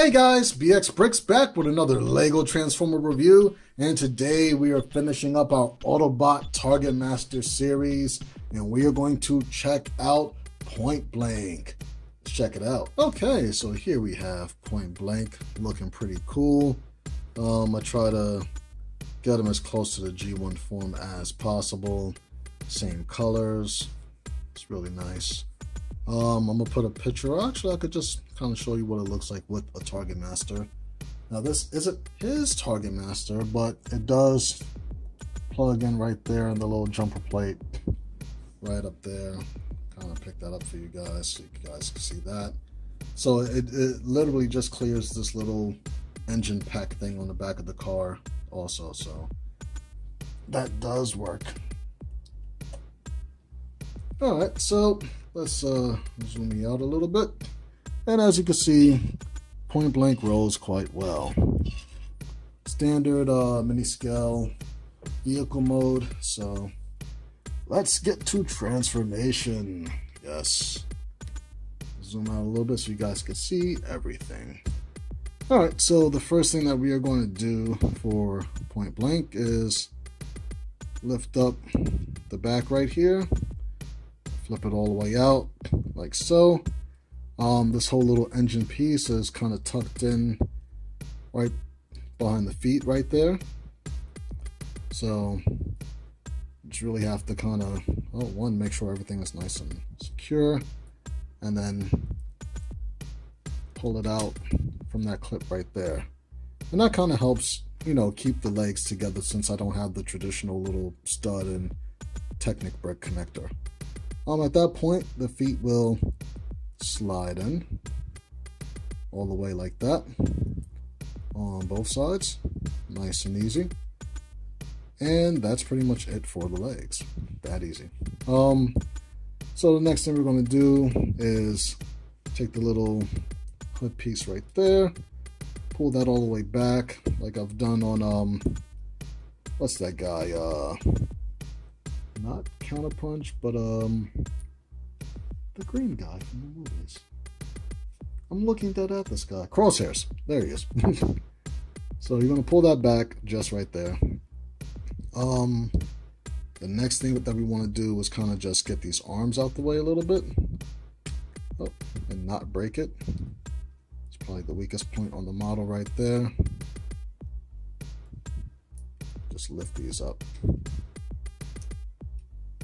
Hey guys, Brix back with another LEGO Transformer review, and today we are finishing up our Autobot Targetmaster series, and we are going to check out Point Blank. Let's check it out. Okay, so here we have Point Blank, looking pretty cool. I try to get him as close to the G1 form as possible. Same colors. It's really nice. I'm gonna put a picture. Actually, I could just kind of show you what it looks like with a Targetmaster. Now, this isn't his Targetmaster, but it does plug in right there in the little jumper plate, right up there. Kind of pick that up for you guys so you guys can see that. So it literally just clears this little engine pack thing on the back of the car also. So that does work. All right, so let's zoom me out a little bit. And as you can see, Point Blank rolls quite well. Standard mini scale vehicle mode. So let's get to transformation. Yes. Zoom out a little bit so you guys can see everything. All right, so the first thing that we are going to do for Point Blank is lift up the back right here. Flip it all the way out like so. This whole little engine piece is kind of tucked in right behind the feet right there. So just really have to kind of, one, make sure everything is nice and secure, and then pull it out from that clip right there. And that kind of helps, you know, keep the legs together since I don't have the traditional little stud and Technic brick connector. At that point, the feet will slide in all the way like that on both sides, nice and easy. And that's pretty much it for the legs, that easy. So the next thing we're going to do is take the little hood piece right there, pull that all the way back like I've done on what's that guy, not Counterpunch, but the green guy from the movies. I'm looking at this guy. Crosshairs. There he is. So you're gonna pull that back just right there. The next thing that we want to do is kind of just get these arms out the way a little bit. Oh, and not break it. It's probably the weakest point on the model right there. Just lift these up.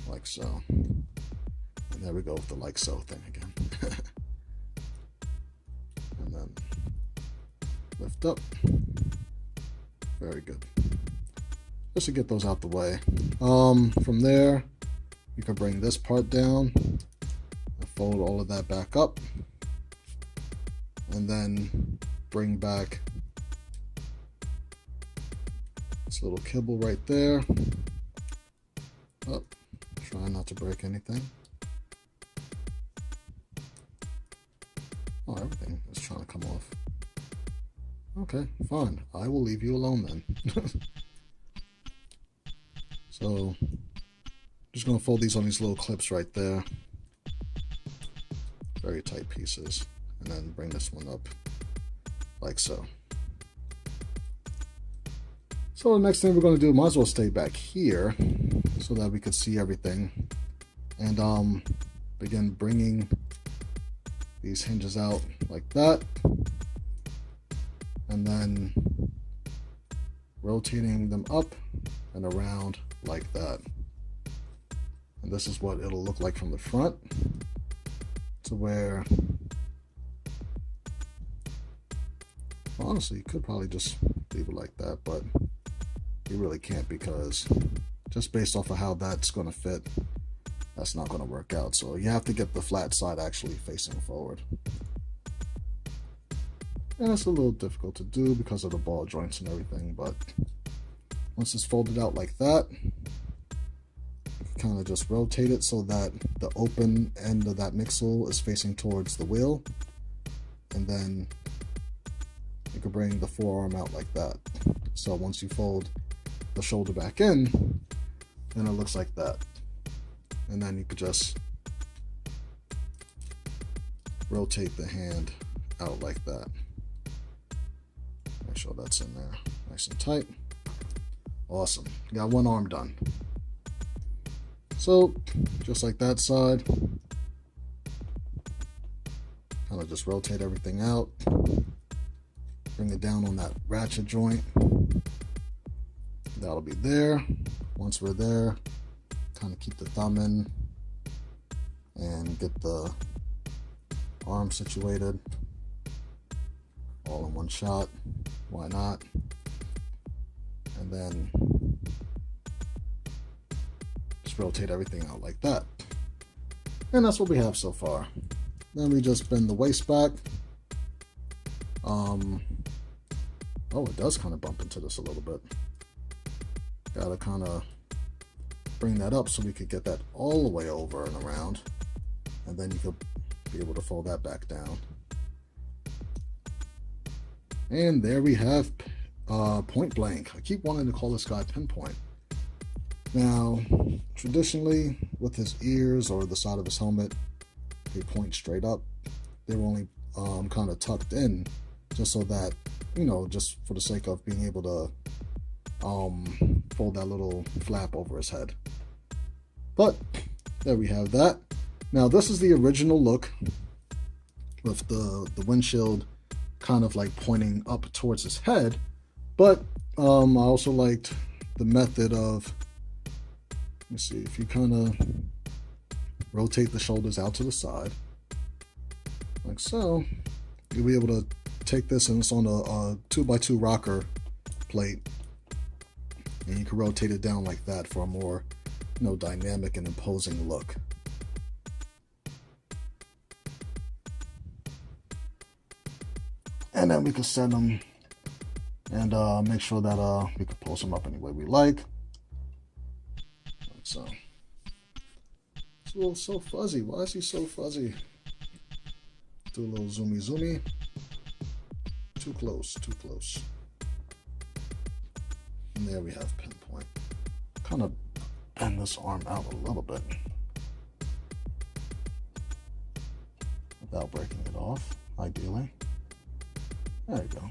Like so. And there we go with the like so thing again. And then lift up. Very good. Just to get those out the way. From there, you can bring this part down and fold all of that back up. And then bring back this little kibble right there. Up. Try not to break anything. Oh, everything is trying to come off. Okay, fine. I will leave you alone then. So, just going to fold these on these little clips right there. Very tight pieces. And then bring this one up like so. So the next thing we're going to do, might as well stay back here so that we could see everything, and begin bringing these hinges out like that, and then rotating them up and around like that. And this is what it'll look like from the front, to where, honestly, you could probably just leave it like that, but you really can't, because just based off of how that's going to fit, that's not going to work out. So you have to get the flat side actually facing forward. And it's a little difficult to do because of the ball joints and everything, but once it's folded out like that, you kind of just rotate it so that the open end of that mixel is facing towards the wheel. And then you can bring the forearm out like that. So once you fold the shoulder back in, then it looks like that. And then you could just rotate the hand out like that. sure that's in there nice and tight. Awesome. Got one arm done. So just like that side, kind of just rotate everything out, bring it down on that ratchet joint. That'll be there. Once we're there, kind of keep the thumb in and get the arm situated all in one shot. Why not? And then just rotate everything out like that. And that's what we have so far. Then we just bend the waist back. Oh, it does kind of bump into this a little bit. Gotta kind of bring that up so we could get that all the way over and around. And then you could be able to fold that back down. And there we have Point Blank. I keep wanting to call this guy Pinpoint. Now, traditionally, with his ears or the side of his helmet, they point straight up. They were only kind of tucked in, just so that, you know, just for the sake of being able to fold that little flap over his head. But there we have that. Now, this is the original look with the windshield kind of like pointing up towards his head. But I also liked the method of, let me see, if you kind of rotate the shoulders out to the side, like so, you'll be able to take this, and it's on a 2x2 rocker plate, and you can rotate it down like that for a more, you know, dynamic and imposing look. And then we can send them and make sure that we can pulse them up any way we like. So it's a little so fuzzy. Why is he so fuzzy? Do a little zoomy zoomy. Too close, too close. And there we have Pinpoint. Kind of bend this arm out a little bit without breaking it off, ideally. There you go.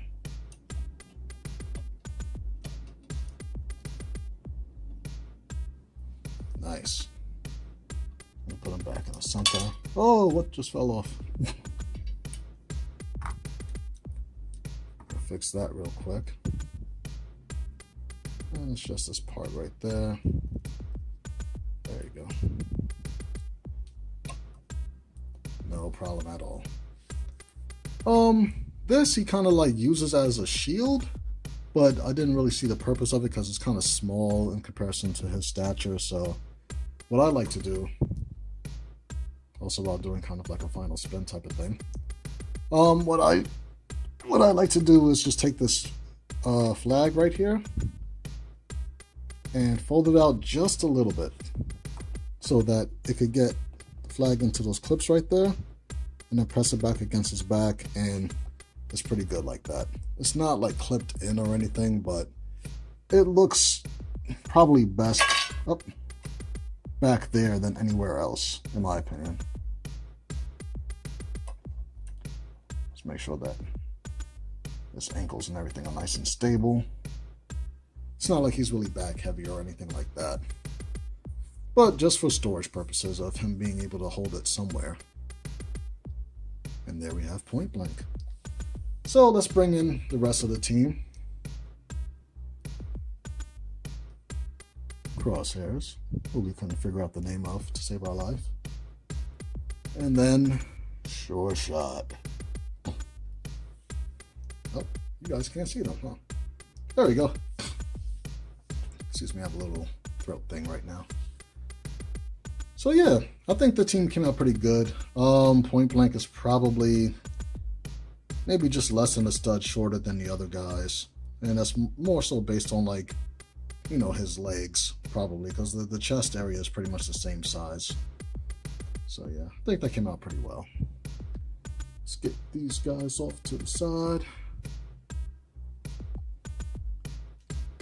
Nice. I'm gonna put him back in the center. Oh, what just fell off? Fix that real quick. And it's just this part right there. There you go. No problem at all. This he kind of like uses as a shield, but I didn't really see the purpose of it because it's kind of small in comparison to his stature. So what I like to do, also while doing kind of like a final spin type of thing, what I like to do is just take this flag right here and fold it out just a little bit so that it could get the flag into those clips right there, and then press it back against his back, and it's pretty good like that. It's not like clipped in or anything, but it looks probably best up back there than anywhere else, in my opinion. Let's make sure that his ankles and everything are nice and stable. It's not like he's really back heavy or anything like that, but just for storage purposes of him being able to hold it somewhere. And there we have Point Blank. So let's bring in the rest of the team. Crosshairs, who we couldn't figure out the name of to save our life. And then Sure Shot. Oh, you guys can't see them, huh? There we go. Excuse me, I have a little throat thing right now. So yeah, I think the team came out pretty good. Point Blank is probably maybe just less than a stud shorter than the other guys. And that's more so based on, like, you know, his legs, probably, because the chest area is pretty much the same size. So yeah, I think that came out pretty well. Let's get these guys off to the side.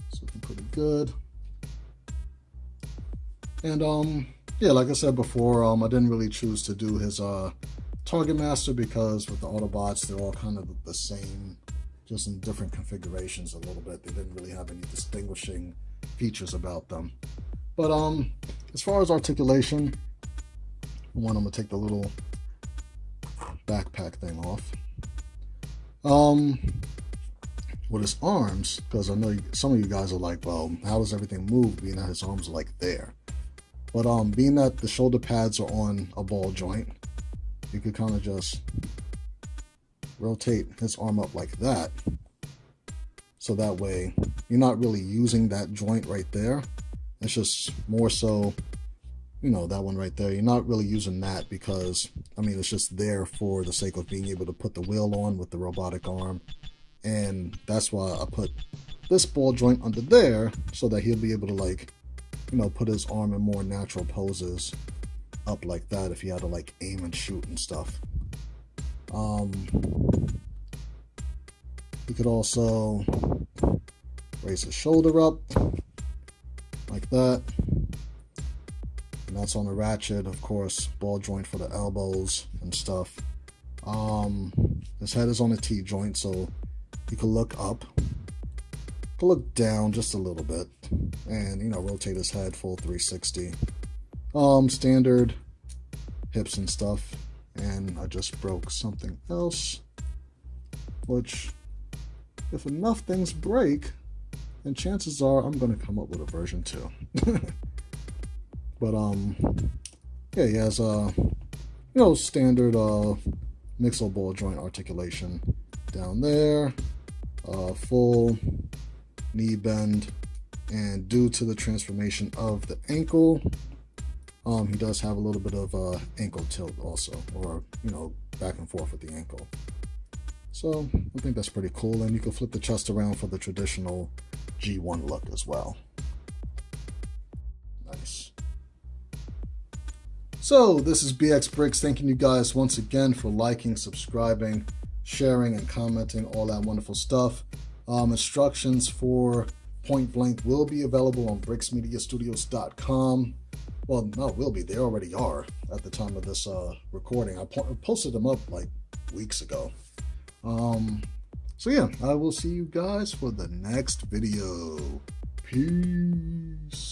It's looking pretty good. And yeah, like I said before, I didn't really choose to do his Targetmaster because with the Autobots, they're all kind of the same just in different configurations a little bit. They didn't really have any distinguishing features about them. But as far as articulation, I'm gonna take the little backpack thing off. With his arms, because I know some of you guys are like, well, how does everything move being that his arms are like there? But being that the shoulder pads are on a ball joint, you could kind of just rotate his arm up like that. So that way you're not really using that joint right there. It's just more so, you know, that one right there. You're not really using that because, I mean, it's just there for the sake of being able to put the wheel on with the robotic arm. And that's why I put this ball joint under there so that he'll be able to, like, you know, put his arm in more natural poses up like that if he had to like aim and shoot and stuff. He could also raise his shoulder up like that. And that's on the ratchet, of course, ball joint for the elbows and stuff. His head is on a T-joint, so he could look up, could look down just a little bit, and, you know, rotate his head full 360. Standard hips and stuff. And I just broke something else, which, if enough things break, then chances are I'm going to come up with a version 2. But yeah, he has you know, standard mixel ball joint articulation down there, full knee bend, and due to the transformation of the ankle, he does have a little bit of ankle tilt also, or, you know, back and forth with the ankle. So I think that's pretty cool, and you can flip the chest around for the traditional G1 look as well. Nice. So this is BX Brix, thanking you guys once again for liking, subscribing, sharing, and commenting, all that wonderful stuff. Instructions for Point Blank will be available on brixmediastudios.com. Well, no, will be. They already are at the time of this recording. I posted them up like weeks ago. So yeah, I will see you guys for the next video. Peace.